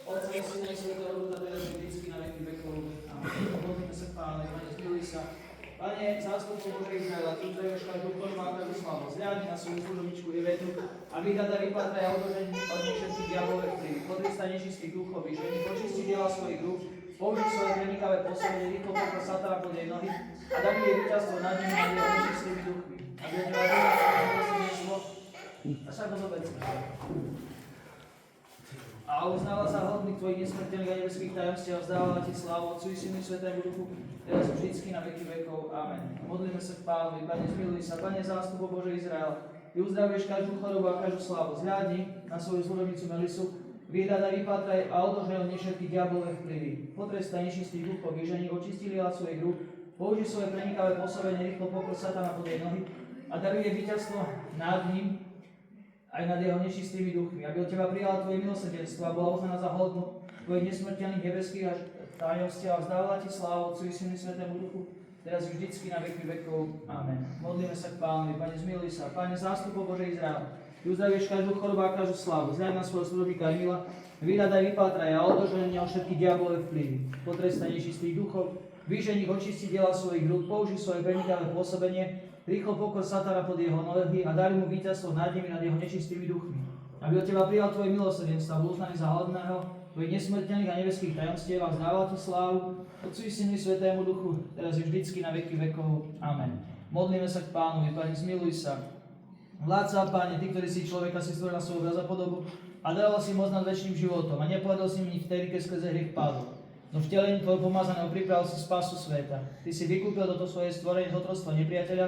Otca i Syna i Svätého Ducha, teraz i vždycky na veky vekov. Amen. Modlíme sa k Pánovi, Pane, zmiluj sa. Pane, zástupcu Božej Izraela, Ty uzdravuješ každú chorobu a každú slabosť. Zľadni na svoju služobničku Ivetu a vyhľada vypatraj a odložení od nej všetkých diablové vplyvy. Potrestá nečistých duchov, žení, počistí diela svojich rúk, použij svoje prenikavé pôsobenie, rýchlo pokoj Satana pod jej nohy a daj jej víťazstvo nad nimi a jej nečistými duchmi. Aby od teba vyhľadalo a sa ho zobecme. A uznáva sa hodný tvojich nesmrteľných a nebeských tajomstiev a vzdávala ti slávu Otcu i Synu i Svätému Duchu, teraz vždycky na veky vekov. Amen. Modlíme sa k Pánovi. Pane, zmiluj sa. Pane, zástupu Božej Izraela, Ty uzdravuješ každú chorobu a každú slabosť. Zhľadni na svoju služobnicu Melisu, vyhľadaj, vypatraj a odložaj od nej všetky diablové vplyvy. Potrestaj nečistých duchov, vyžení, očistí liela svojich rúk, použij svoje prenikavé pôsobenie, rýchlo pokoj Satana pod jej nohy a daruj jej víťazstvo nad ním aj nad jeho nečistými duchmi, aby od teba prijala tvoje milosrdenstvo a bola uznaná za hodnú tvojich nesmrteľných nebeských tajomstiev a vzdávala ti slávu Otcu i Synu i Svätému Duchu, teraz i vždycky na veky vekov. Amen. Modlíme sa k Pánovi. Pane, zmiluj sa. Pane, zástupov Božej Izraela, Ty uzdravuješ každú chorobu a každú slavu. Zľaď na svojho služobníka Emila, vyhľadaj, vypatraj a odlož od neho všetky diablové vplyvy. Potrestaj nečistých duchov, vyžení, očistí diela svojich rúk, použij svoje prenikavé pôsobenie, rýchlo pokoj Satana pod jeho nohy a daj mu víťazstvo nad nimi, nad jeho nečistými duchmi. Aby od teba prijal tvoje milosrdenstvo a bol uznaný za hodného tvojich nesmrteľných a nebeských tajomstiev a vzdával ti slávu Otcu i Synu i Svätému Duchu, teraz je vždycky na veky vekov. Amen. Modlíme sa k Pánovi. Pane, zmiluj sa. Vládca, Pane, Ty, ktorý si človeka si stvoril na svoju obraz a podobu a daroval si moc nad večným životom a nepovedal si mi vtedy, keď skrze hriech padol. No v telení tvojho pomazaného pripravil si spásu sveta. Ty si vykúpil toto svoje stvorenie z otroctva nepriateľa,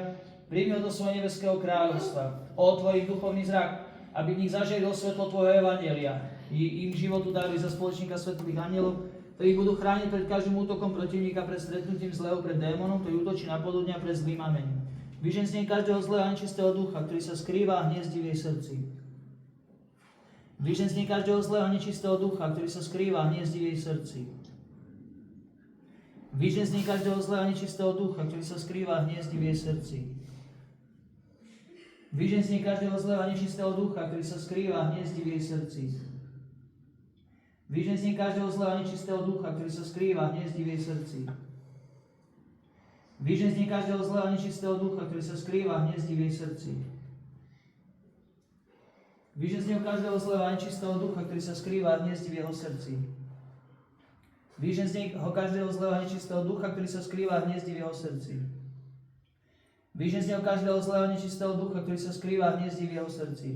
príjmi ho do svojho nebeského kráľovstva. O tvojich duchovný zrak, aby v nich zažili svetlo tvojho evanjelia. Im životu daruj za spoločníka svetlých anjelov, ktorí budú chrániť pred každým útokom protivníka, pred stretnutím zlého, pred démonom, ktorý útočí na poludnia, pred zlým amením. Vyžeň z nej každého zlého a nečistého ducha, ktorý sa skrýva a hniezdí v jej srdci. Vyžeň z nej každého zlého a nečistého ducha, ktorý sa skrýva a hniezdí v jej srdci. Vyžeň z nej každého zlého a nečistého ducha, ktorý sa skrýva a hniezdí v jej srdci. Vyžeň z nej každého zlého a nečistého ducha, ktorý sa skrýva a hniezdí v jej srdci. Vyžeň z nej každého zlého a nečistého ducha, ktorý sa skrýva a hniezdí v jej srdci. Vyžeň z nej každého zlého a nečistého ducha, ktorý sa skrýva a hniezdí v jej srdci. Vyžeň z neho každého zlého a nečistého ducha, ktorý sa skrýva a hniezdí v jeho srdci. Vyžeň z neho každého zlého a nečistého ducha, ktorý sa skrýva a hniezdí v jeho srdci. Vyžeň z neho každého zlého a nečistého ducha, ktorý sa skrýva a hniezdí v jeho srdci.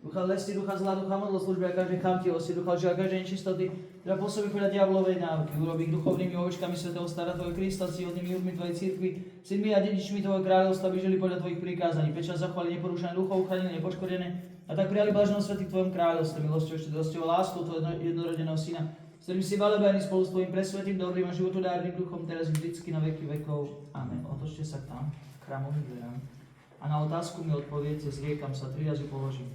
Ducha lesti, ducha zla, ducha modloslužby a každej chamtivosti, ducha lži a každej nečistoty, ktorá pôsobí podľa diablovej náuky. Urobí ich duchovnými ovečkami svätého stará tvojho Krista, ctihodnými ľuďmi tvojej cirkvi, synmi a dedičmi tvojho kráľovstva, aby žili podľa tvojich prikázaní. Pečať zachovali neporušené duchov, uchránené, nepoškodené, a tak prijali blaženosť svätých v tvojom kráľovstve, milosťou, štedrosťou a láskou tvojho jednorodeného syna, s ktorým si velebajný spolu s tvojim presvätým, dobrým a životodárnym duchom, teraz i vždycky na veky vekov. Amen. Otočte sa tam, k chrámovým dverám. A na otázku mi odpoviete, zriekam sa, 3 razy položím.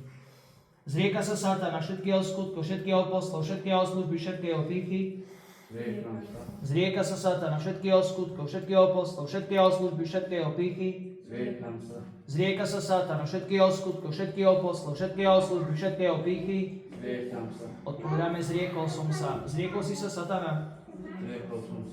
Zrieka sa Satana, všetkého skutku, všetkého poslov, všetkého služby, všetkého pýchy. Zrieka sa Satana, všetkého skutku, všetkého poslov, všetkého služby, všetkého pýchy. Zrieka sa Satana, všetkého skutku, všetkého poslov, všetkého služby, všetkého pýchy. Odpovedáme, zriekol som sa. Zriekol si sa Satana?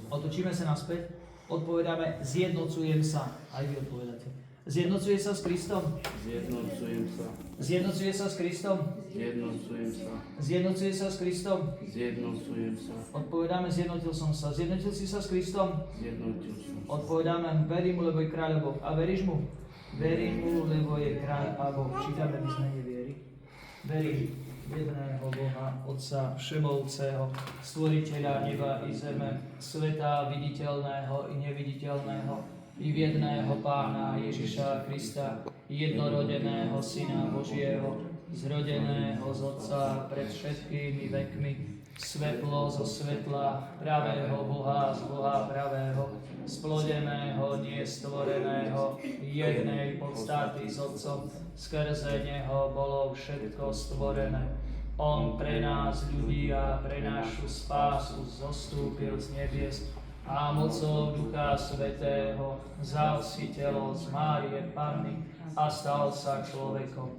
Otočíme sa naspäť. Odpovedáme, zjednocujem sa. Aj vy odpovedáte. Zjednocuje sa s Kristom? Zjednocujem sa. Zjednocuje sa s Kristom? Zjednocujem sa. Zjednocuje sa s Kristom? Zjednocujem sa. Odpovedáme, zjednotil som sa. Zjednotil si sa s Kristom? Zjednotil som. Odpovedáme, verím mu, lebo je kráľ a Boh. A veríš mu? Verím mu, lebo je kráľ a Boh. Čítame vyznanie viery. Verím jedného Boha, Otca Všemovúceho, Stvoriteľa neba i zeme, sveta viditeľného i neviditeľného, i v jedného Pána Ježiša Krista, jednorodeného Syna Božieho, zrodeného z Otca pred všetkými vekmi, svetlo zo svetla, pravého Boha z Boha pravého, splodeného, nestvoreného, jednej podstaty s Otcom, skrze Neho bolo všetko stvorené. On pre nás ľudí a pre našu spásu zostúpil z nebies a mocou Ducha Svätého vzal si telo z Márie Panny a stal sa človekom.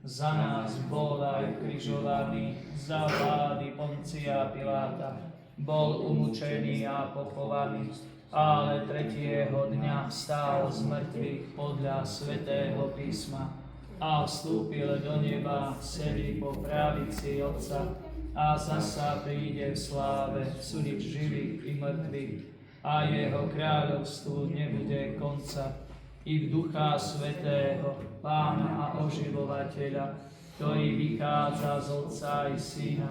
za nás bol aj ukrižovaný, za vlády Poncia Piláta, bol umúčený a pochovaný, ale tretieho dňa vstal z mŕtvych podľa svätého písma a vstúpil do neba, sedí po pravici Otca a zasa príde v sláve súdiť živých i mŕtvych a jeho kráľovstvu nebude konca. I v Ducha Svätého, Pána a oživovateľa, ktorý vychádza z Otca i Syna,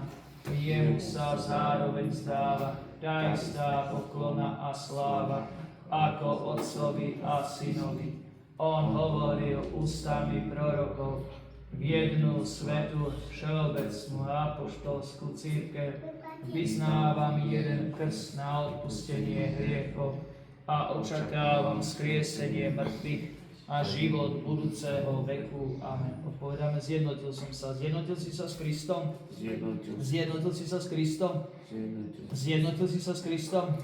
jemu sa zároveň zdáva tá istá poklona a sláva, ako Otcovi a Synovi. On hovoril ústami prorokov v jednu svätú všeobecnú apoštolskú cirkev, vyznávam jeden krst na odpustenie hriechov a očakávam skriesenie mŕtvych a život budúceho veku. Amen. Odpovedáme, zjednotil som sa. Zjednotil si sa s Kristom? Zjednotil si sa s Kristom? Zjednotil si sa s Kristom?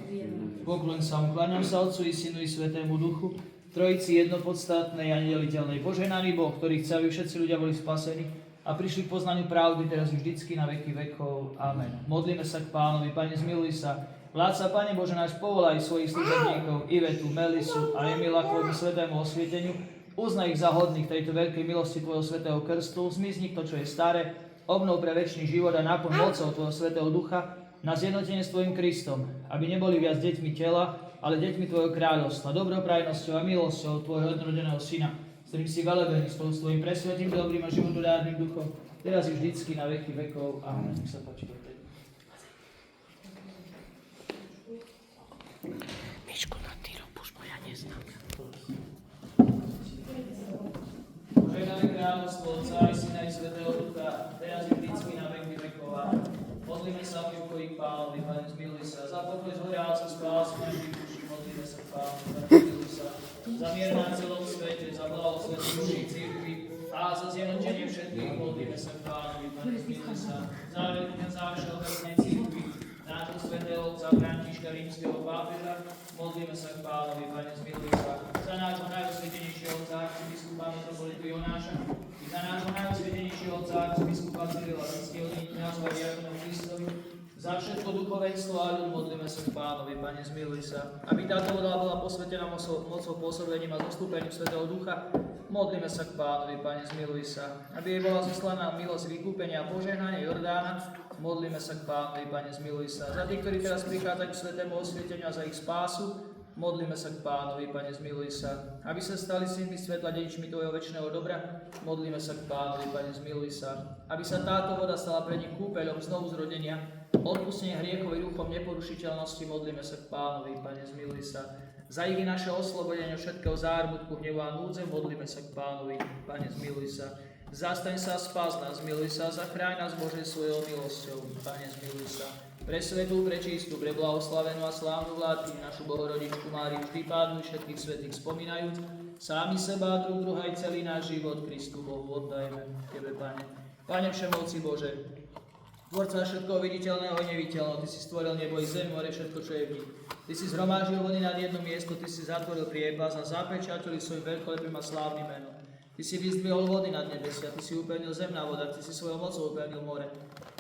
Pokloň sa mu, kláňam sa Otcu i Synu i Svätému Duchu, Trojici jednopodstatnej a nedeliteľnej. Požehnaný Boh, ktorý chce, aby všetci ľudia boli spasení a prišli k poznaniu pravdy teraz vždycky na veky vekov. Amen. Modlíme sa k Pánovi. Pane, zmiluj sa. Vládca, Pane Bože náš, povolaj svojich služobníkov, Ivetu, Melisu a Emila k Tvojmu svätému osvieteniu. Uznaj ich za hodných tejto veľkej milosti Tvojho svätého krstu. Zmizni to, čo je staré, obnov pre večný život a naplň mocou Tvojho svätého Ducha na zjednotenie s Tvojim Kristom, aby neboli viac deťmi tela, ale deťmi Tvojho kráľovstva, dobroprajnosťou a milosťou Tvojho jednorodeného Syna, s ktorým si velebený spolu s Tvojim presvetým, dobrým a životodárnym duchom, teraz i vždycky na veky vekov. Amen. Nech sa páči. Miško, na ty robúš, bo ja neznám. Požehnané kráľovstvo Otca i Syna i Svätého Ducha, teraz i vždycky na veky vekov. Amen. Modlíme sa v pokoji k Pánovi, Pane, zmiluj sa. Za pokoj zhoriaca spásu našich duší, modlíme sa k Pánovi, Pane, zmiluj sa. Za mier na celom svete, za blahosvet Božích cirkví a za zjednotenie všetkých, modlíme sa k Pánovi, Pane, zmiluj sa. Za všeobecnej cirkvi, nášho svätého Otca Františka rímskeho pápeža, modlíme sa k Pánovi, Pane, zmiluj sa. Za nášho najosvietenejšieho Otca arcibiskupa metropolitu Jonáša, i za nášho najosvietenejšieho Otca arcibiskupa Cyrila, ctieho kňaza a diakonov Kristovi, za všetko duchovenstvo a ľud, modlíme sa k Pánovi, Pane, zmiluj sa. Aby táto voda bola posvetená mocou pôsobením a zostúpením Svätého Ducha, modlíme sa k Pánovi, Pane, zmiluj sa. Aby jej bola zaslaná milosť vykúpenia a požehnania Jordána, modlíme sa k Pánovi, Pane, zmiluj sa. Za tých, ktorí teraz prichádzajú k svätému osvieteniu a za ich spásu, modlíme sa k Pánovi, Pane, zmiluj sa. Aby sa stali synmi svetla, dedičmi Tvojho večného dobra, modlíme sa k Pánovi, Pane, zmiluj sa. Aby sa táto voda stala pre nich kúpeľom znovu zrodenia, odpustenie hriechov i duchom neporušiteľnosti, modlíme sa k Pánovi, Pane, zmiluj sa. Za ich i naše oslobodenie všetkého zármutku, hnevu a núdze, modlíme sa k Pánovi, Pane, zmiluj sa. Zastaň sa a spás nás, zmiluj sa, zachráň nás, Bože, svojou milosťou, Pane, zmiluj sa. Pre svätú, pre čistú, pre blahoslavenú a slávnu vládky, našu Bohorodičku Máriu, vždy Pánu všetkých svätých spomínajúc, sami seba a druh aj celý náš život Kristu Bohu oddajme Tebe, Pane. Pane všemovci Bože, Tvorca všetkoho viditeľného i neviditeľného, Ty si stvoril nebo i zem, more, všetko, čo je v nich. Ty si zhromáždil vody nad jedno miesto, Ty si zatvoril priebaz a zapečatil svojim veľkolepým a slávnym menom. Ty si vyzdvihol vody nad nebesia, Ty si upevnil zem na vodách, Ty si svojou mocou upevnil more.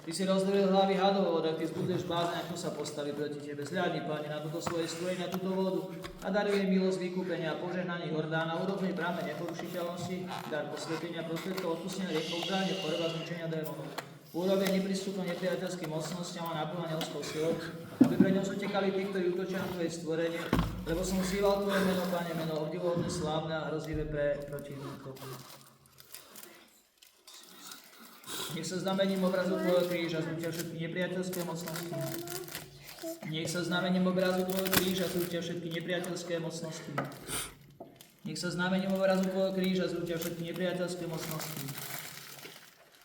Ty si rozdelil hlavy hadov vo vodách, Ty zbuduješ blázeň, kto sa postaví proti Tebe. Zľadni, Pane, na toto svoje stvorenie, na túto vodu a daruj jej milosť vykúpenia a požehnanie Jordána, urovnej práme neporušiteľnosti, dar posvetenia, prostriedkov odpustenia hriechov, uzdravenie chorôb a zničenia démonov. Úroveň neprístupnú nepriateľským mocnostiam a naplňa ňelskou silou, aby pred ňou utekali tí, ktorí útočia na Tvoje stvorenie, lebo som vzýval Tvoje meno, Pane, meno obdivuhodné, slávne a hrozivé pre protivníkov. Nech sa znamením obrazu Tvojho kríža zrútia všetky nepriateľské mocnosti. Nech sa znamením obrazu Tvojho kríža zrútia všetky nepriateľské mocnosti. Nech sa znamením obrazu Tvojho kríža zrútia všetky nepriateľské mocnosti.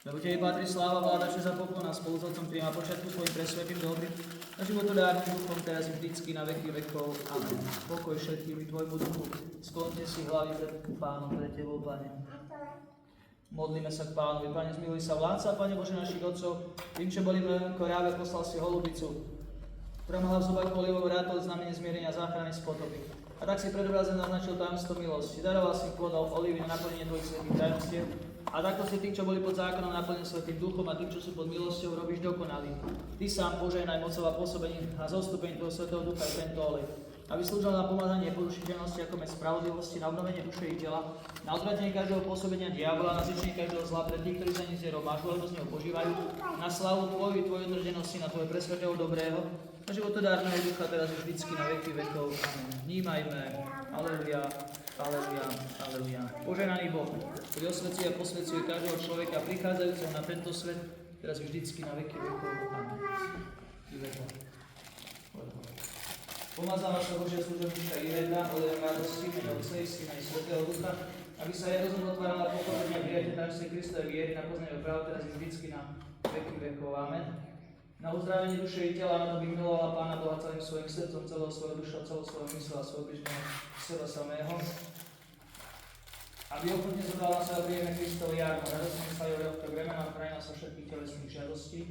Lebo Tebe patrí sláva, vláda, za poklon a spolu s Otcom Tvým a počiatku svojim presvetým dobrým a životodárnym duchom teraz i vždycky na veky vekov. Amen. Pokoj všetkým i Tvojmu duchu. Sklonte si hlavy pred Pánom, pred Tebou, Pane. Modlíme sa k Pánovi. Pane, zmiluj sa, vládca, Pane Bože našich otcov, tým, čo boli v koráve, poslal si holubicu, ktorá mala v zubách olivovú rátol znamenie zmierenia a záchrany z potoby. A tak si pred obrazom naznačil tajomstvo milosti. Daroval si plodov olivy na naplnenie Tvojich svätých tajomstiev A takto si tých, čo boli pod zákonom, naplnil Svätým Duchom a tých, čo sú pod milosťou, robíš dokonalý. Ty sám požehnaj mocou a pôsobením a zostúpením Tvojho Svätého Ducha aj tento olej, aby slúžil na pomazanie porušiteľnosti ako med spravodlivosti, na obnovenie duše i tela, na odvratenie každého pôsobenia diabola, na zničenie každého zla pre tých, ktorí sa nezierou mážu, alebo z neho požívajú, na slávu Tvoju, Tvojej udržennosti, na Tvoje presvetého dobrého, na životodárneho ducha, teraz už vždycky na veky vekov. Amen. Vnímajme. Aleluja, aleluja, aleluja. Požehnaný Boh, ktorý osvecuje a posvecuje každého človeka prichádzajúceho na tento svet, teraz vždycky na veky vekov. Amen. Pomazáva sa Božia služobníčka Iveta, olejom radosti, mene Otca i Syna i Svätého Ducha, aby sa jej rozum otvárala pochopenia prijatia tajomstve Kristovej viery na poznanie práv, teraz vždycky na veky vekov. Amen. Na uzdravenie duše i tela, na to by milovala Pána Boha celým svojim srdcom, celou svojou dušou, celou svojou mysľou a svojou bližného seba samého. Aby ochotne zobrala sa a príjeme Kristov jarmo, radostne sa jeho ľahké bremeno a krajina sa všetkých telesných žiadostí.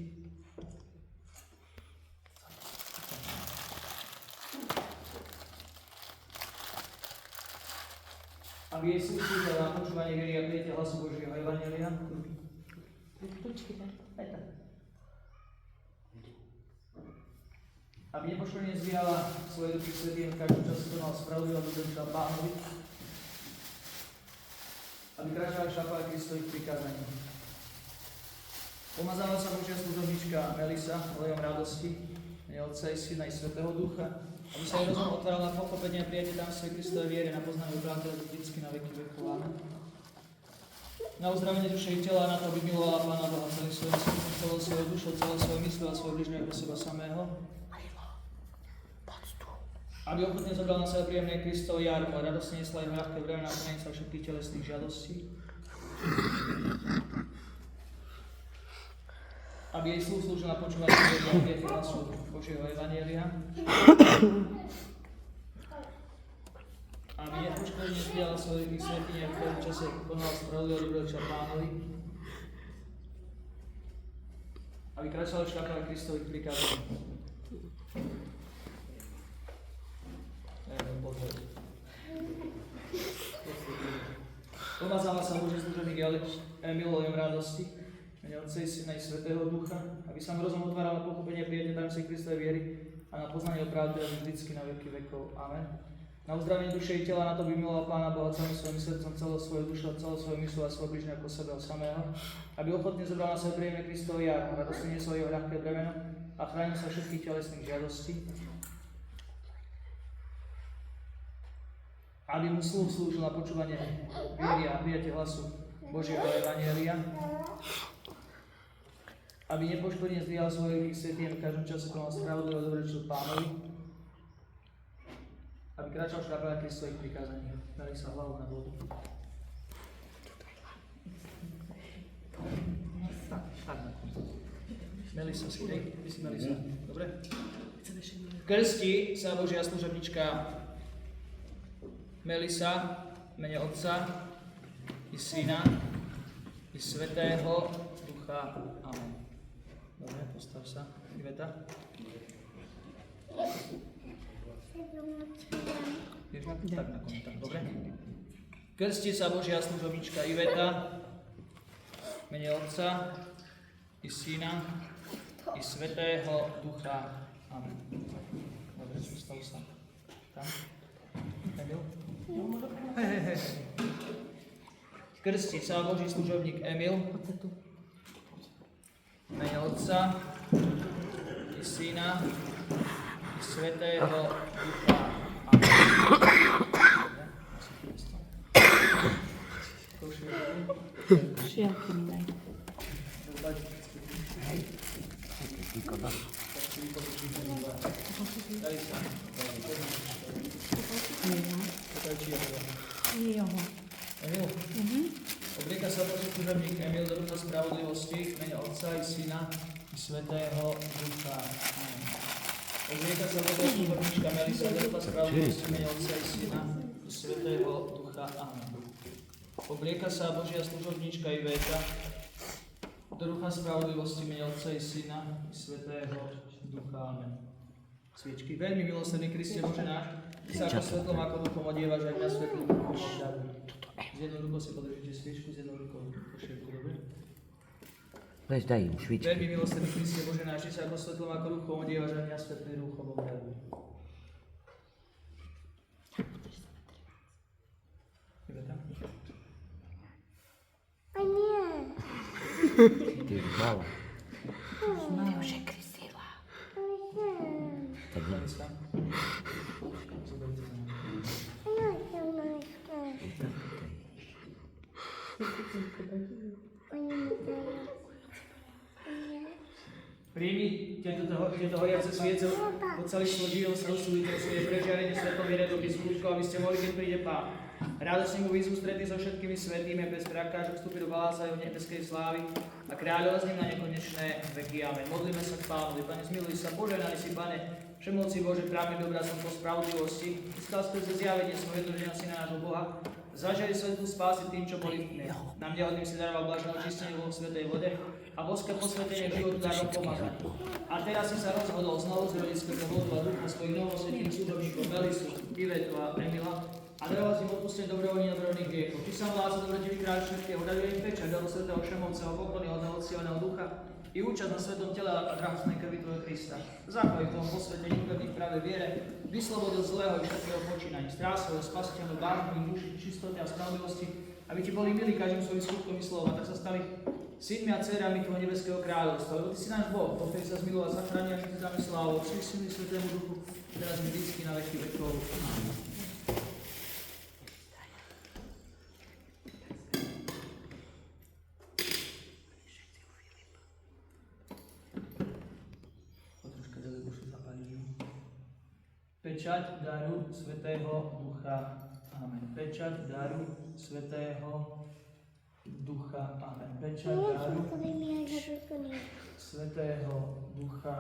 Aby jej slúžil na počúvanie viery a prijatie hlasu Božieho evanjelia. Aby nepoškodne zvíjala svoje duchy svätým, v každom čase konal spravodlivo a dokončila Pánovi. Aby kráčala šľapala Kristových prikázaní. Pomazáva sa Božia služobnička Melisa, olejom radosti, mene Otca i Syna i Svätého Ducha, aby sa jej rozum otváral na pochopenie a prijatie tajomstve Kristovej viery na poznanie pravdy vždycky na veky vekov. Amen. Na uzdravenie duše i tela, na to, aby milovala Pána Boha celým svojím srdcom, celou svojou dušou, celou svojou mysľou a svojou bližného ako seba samého. Aby ochotne zobral na seba príjemné Kristovo jarmo, radostne nesla jeho ľahké bremeno a plnenie sa všetkých telesných žiadostí. Aby jej slúžil na počúvanie viery a prijatie hlasu Božieho evanjelia. Aby nepoškodne zdieľala svojich svätyň a v každom čase konala spravodlivo dobročia Pánovi. Aby kráčala v šľapách Kristových prikázaní. Pomazáva sa Boží služobník Emil, olejom radosti, mene Otca i Syna i Svätého Ducha, aby sa mu rozum otváral na pochopenie prijatie tajomstve Kristovej viery a na poznanie o pravde vždycky na veky vekov. Amen. Na uzdravenie duše i tela, na to by miloval Pána Boha celým svojim srdcom, celou svojou dušou, celou svojou mysľou a svojou bližného ako seba samého, aby ochotne zobral na seba príjemné Kristovo jarmo, radostne nesol jeho ľahké bremeno a chránil sa všetkých telesných žiadostí. Aby mu sluch slúžil na počúvanie viery a prijatie hlasu Božieho evanjelia. Aby nepoškodne zdvíjal svojich svätým v každom čase konal spravodlivo dobrečil Pánovi. Aby kráčal v šľapách Kristových prikázaní. Dali sa hlavu na vodu. Melisa si, hej? Ty si Melisa. Dobre? Krstí sa Božia služobnička Melisa, mene Otca i Syna i Svätého Ducha. Amen. Dobre, postav sa. Iveta. Vieš na to? Tak na kontakt, dobre? Krstí sa Božia služobnička Iveta, mene Otca i Syna i Svätého Ducha. Amen. Dobre, postav sa. Tam. Emil? Krstí sa Boží služobník Emil, mene Otca i Syna i Svätého Ducha. Šielky mi daj. Emil, oblieka sa Boží služobník Emil do ducha spravodlivosti, mene Otca i Syna i Svätého Ducha. Amen. Oblieka sa Božia služobníčka Melisa do ducha spravodlivosti, mene Otca i Syna i Svätého Ducha. Amen. Oblieka sa Božia služobníčka Iveta do ducha spravodlivosti, mene Otca i Syna i Svätého Ducha. Amen. Sviečky. Veľmi milosrdný Kriste Bože náš, Ty sa ako svetlom, ako duchom odievaš aj mňa svetlom duchom obdaruj. Z jednou rukou si podržíte sviečku, z jednou rukou Weź, daj im švičky. Veľmi milosrdný Kriste Bože náš, Ty sa ako svetlom, ako ruchom odievaš a mňa svetlým ruchom obdaruj. Iba tam? Ty už mala. Ty už je Kristýla. Tak nie. Poďme tam. Zoberte za mňa. Príjmi tieto horiace sviece po celý svoj život sa usilujte o svoje prežiarenie svetom vieredobí skúškov, aby ste mohli, keď príde Pán. Radosne mu výzvu stretli so všetkými svätými a bez prekážok vstúpi do paláca jeho nebeskej slávy a kráľovať s ním na nekonečné veky. Amen. Modlíme sa k Pánovi. Pane, zmiluj sa, požehnaj si, Pane, všemoci Bože, práve dobrá som po spravodlivosti. Stal skrze zjavenie svojho jednorodeného Syna nášho Boha. Zažili svetú spásy tým, čo boli nám nehodným si daroval blažené očistenie vo svätej vode a boské posvetenie životu darom pomazať. A teraz si sa rozhodol znovu zrodiť skrze vodu a ducha svojich novosvetných súdobníkov Melisu, Ivetu a Emila a darovať im odpustenie dobrovoľných a dobrovoľných hriechov. Ty sám vládca dobrotivý kráľ všetkého, daruje im pečať, dalo svätého Všemovceho, poklony od Otcovného ducha i účasť na svetom tele a drahocnej krvi Tvojho Krista. Zachovaj v tom posvetení uverných práve viere, vyslobodil zlého i všetkého počínaní, strás svojho spasiteľnú báznu, duši, čistote a spravodlivosti, aby Ti boli milí každým svojim skutkom i slovom, a tak sa stali synmi a dcerami Tvojho nebeského kráľovstva. Lebo Ty si náš Boh, po ktorý sa zmiluje a zachráni a všetci dáme slávu, Otcu i Synu i Svätému Duchu, teraz mi vždycky na veky vekov. Amen. Pečať daru Svätého Ducha. Amen. Pečať daru Svätého Ducha. Amen. Pečať daru Svätého Ducha.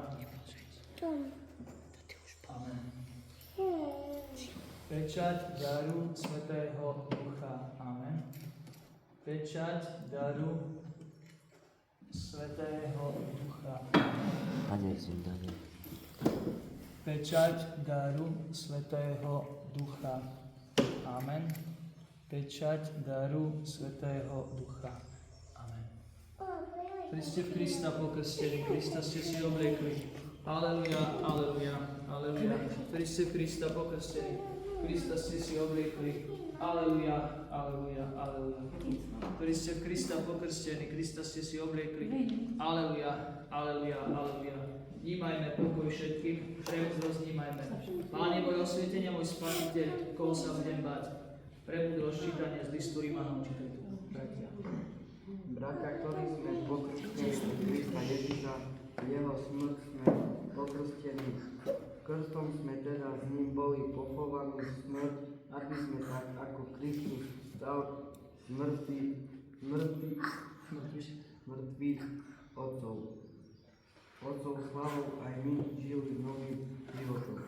Amen. Pečať daru Svätého Ducha. Amen. Pečať daru Svätého Ducha. Pane, zim, dane. Pečať daru Svätého Ducha. Amen. Pečať daru Svätého Ducha. Amen. Kriste v Krista pokrstení, Krista ste si obliekli. Aleluja, aleluja, aleluja. Kriste v Krista pokrstení, Krista ste si obliekli. Aleluja, aleluja, aleluja. Kriste v Krista pokrstení, Krista ste si obliekli. Aleluja, aleluja, aleluja. Vnímajme pokoj všetkým, všem roznímajme. Páne môj osvietenia, môj spasiteľ, koho sa budem bať. Prebud rozčítanie z listu Rímanom, čítaj tu, bratia. Bratia, ktorí sme pokrstení Krista Ježiša, jeho smrť sme pokrstení. Krstom sme teda s ním boli pochovaní v smrť, aby sme tak ako Kristus stal z mŕtvych otcov. Otcov slavou aj my žili novým životom.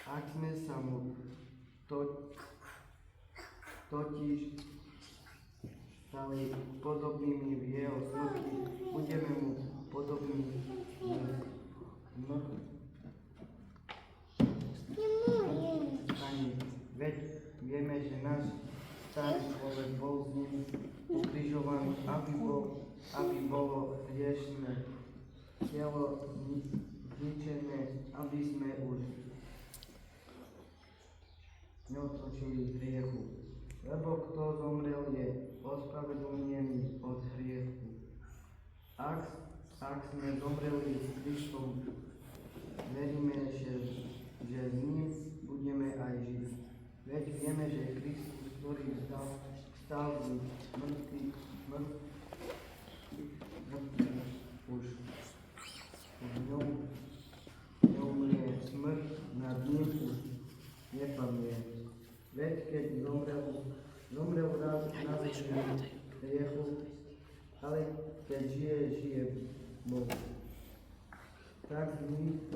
Ak sme sa mu totiž stali podobnými v jeho smrti, budeme mu podobní veď vieme, že náš starý človek bol s ním ukrižovaný, aby bolo hriešne telo zničené, aby sme už neotočili hriechu. Lebo kto zomrel, je ospravedlnený od hriechu. Ak sme zomreli s Kristom, veríme, že s ním budeme aj žiť. Veď vieme, že Kristus, ktorý stal z mŕtvych, už neumrie smrť, nad ním už nepadne. Veď keď zomrel raz na hriechu, ale keď žije Boh. Tak zmýšľajte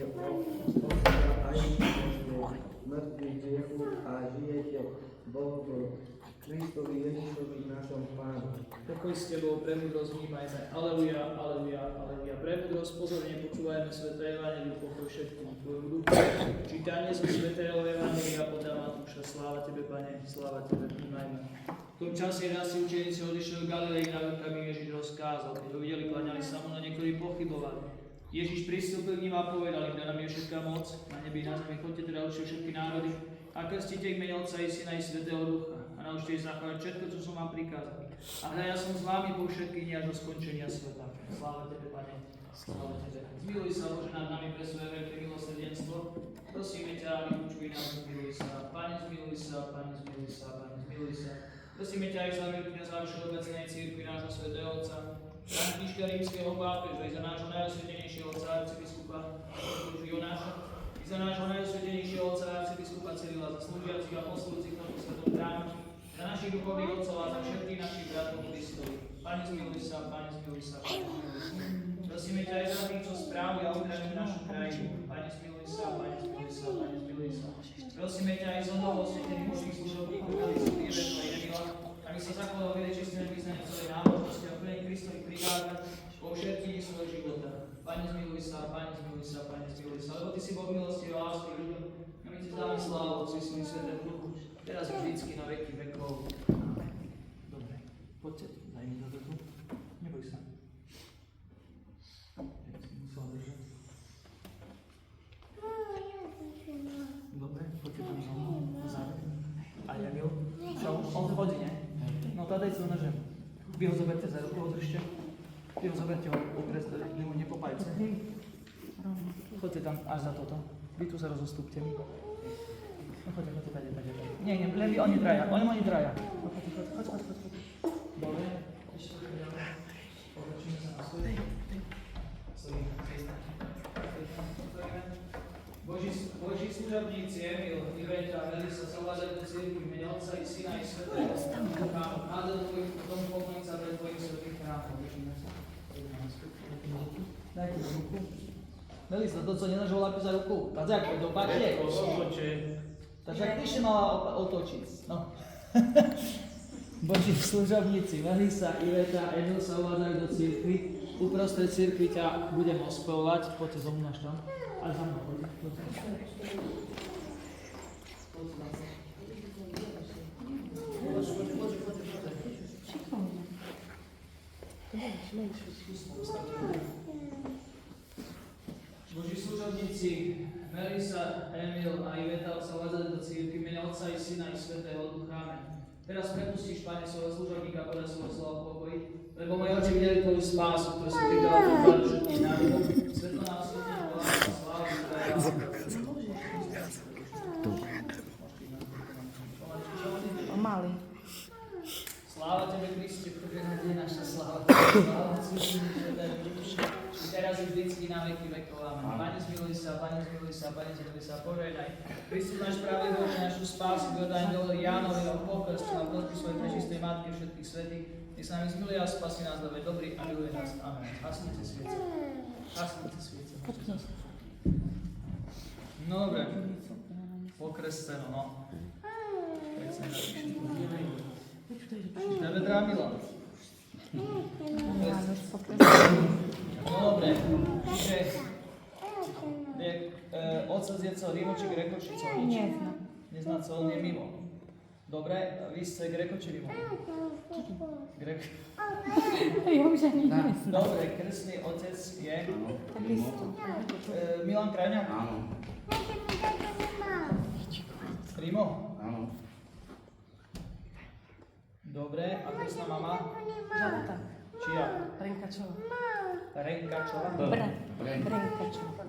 o Otca aj mŕtvych hriechu a žijete Bohu Kristovi Ježišovi našom pokoj s Tebou, premudrosť vnímajme. Aleluja, aleluja, aleluja. Premudrosť, pozorne počúvajme Sväté Evanjelium, pokoj všetkým Tvojmu duchu. Čítanie zo Svätého Evanjelia podľa Matúša. Sláva Tebe, Pane, sláva Tebe, vnímajme. V tom čase raz si učeníci odišli do Galilei, na ktorým Ježiš rozkázal. Keď ho videli, klaňali sa mu, no niektorí pochybovali. Ježiš pristúpil k nim a povedal im, daná mi je všetká moc, na nebi i na zemi, choďte teda učiť všetky národy a krstite ich mene Otca i Syna i Svätého Ducha a naučte ich zachovať všetko, čo som vám prikázal. A hľa, ja som s vámi po všetky dni až do skončenia sveta. Sláva Tebe, Pane, sláva Tebe. Zmiluj sa, Bože, nad nami pre svoje veľké milosrdenstvo. Prosíme ťa, vypočuj nás, zmiluj sa. Pane, zmiluj sa, Pane, zmiluj sa, Pane, zmiluj sa. Prosíme ťa aj za veľký kňaza Všeobecnej cirkvi nášho Svätého Otca, Františka Rímskeho pápeža, i za nášho najosvetenejšieho otca arcibiskupa Jonáša, i za nášho najosvetenejšieho otca arcibiskupa Cyrila, za slúžiacich a poslúcich v svetom chráme, za našich duchovných otcov a za všetkých našich bratov Kristovi. Pane, zmiluj sa, Pane, zmiluj sa, Pane, zmiluj sa. Prosíme ťa aj za tých, čo správujú a uchraňujú našu krajinu. Pane, zmiluj sa, Pane, zmiluj sa, Pane, zmiluj sa. Prosíme ťa aj za novosvetených mužných služobníkov, Elisu, Ivetu a Emila, aby sa zachovalo veľa čistého vyznania celej nábožnosti a plnej Kristových prikázať vo všetkých svojho života. Pane, zmiluj sa, Pane, zmiluj sa, Pane, zmiluj sa, lebo Ty si Boh milosti a lásky ľuďom. A my Ti dáme slávu, Otcu i Synu i Svätému Duchu, teraz i vždycky na veky vekov. Amen. Dobre, poďte, daj mi to tu. Neboj sa. Musela držať. Dobre, poďte tam za mnou, na záver. A Jamil? Čo? On chodí, nie? No tá dajte ho na ženu. Vy ho zoberte za ruku, održte. Vy ho zoberte ho uprestli mu nepopajúce. Choďte tam až za toto. Vy tu sa rozostúpte mi. No choďte. Nie, len vy, oni traja. No choď. Dobre. Ešte ďalej. Obrčíme sa na svoj. Boží služobníci Emil, Iveta a Melisa sa uvádzajú do cirkvi v mene Otca i Syna i Svätého Ducha. Háda do tvojich potom pokloniť sa pre tvojich svätých chrámov. Dajte do ruku. Melisa, to co nenáš ho lápi za ruku? Tak jak, do páče? Takže jak ty si mala otočiť? No. Boží služobníci Melisa, Iveta a Emil sa uvádzajú do cirkvi. Uprostred cirkvi ťa budem ospevovať. Poďte zo mnou na štán. Ale za mnou, poďte. Boží služobníci Melisa, Emil a Iveta sa uvádzajú do cirkvi v mene Otca i Syna i Svätého Ducha. Amen. Teraz prepustíš, Pane, svojho služobníka podľa svojho slova v pokoji, lebo moje oči videli Tvoju spásu, ktorú si Ty dala do pádu všetkých národov. Svetlo nám osvietenie bola slávu Tvoja. Pomaly. Sláva Tebe, Kriste, požehnaný je naša sláva. Sláva teraz i vždycky na veky vekov. Amen. Pane, zmiluj sa, Pane, zmiluj sa, Pane, zmiluj sa, požehnaj. Kristus náš pravý Bože, našu spásu, dodaj dole Jánovi a pokrstu a prosby svojej prečistej Matky všetkých svätých. Ty sa nami zmiluje a spasí nás, lebo je dobrý a miluje nás. Amen. Hasnite sviece. Hasnite sviece. No dobre. Pokrsteno, no. Tak sa napíšem. Tebe drámila. No dobre. Čiže otec je co, Rimo či Greko, či co? Nie znam. Nezná co, on je mimo. Dobre, vy ste Greko či Rimo? Greko. Ja už ani nie znam. Dobre, krstný otec je Listu. Milan Krajňák? Áno. Rimo? Áno. Dobre, a krstná mama? Žalta. Čia? Renkačova. Renkačová? Renkačova.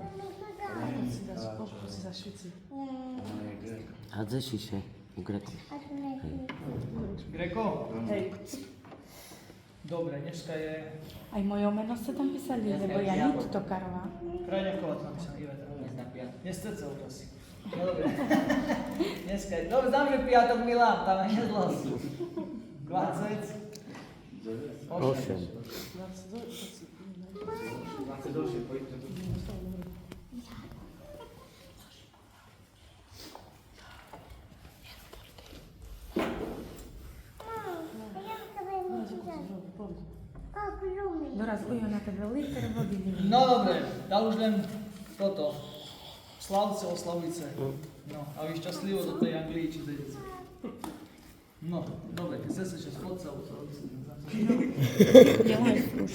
Pokud si za Švici. A zašiše u Greku. Greko? Hej. Dobre, dneska je Aj moje meno ste tam písali, lebo ja nie to Karova. Krajňáková tam napísaná Iveta. Dnes cecel asi. No dobre. Dneska je, dobre, znám, že piatok Milan, tam je hlas. 20. 8. 28, poďte tu. Doraz ujo na tebe liter vody vylijem. No dobre, dá už len toto. Slavce, oslavujce. No, a vy šťastlivo do tej Anglii, či zjedete. No, dobre, keď chcete ešte spod sa, Je len už.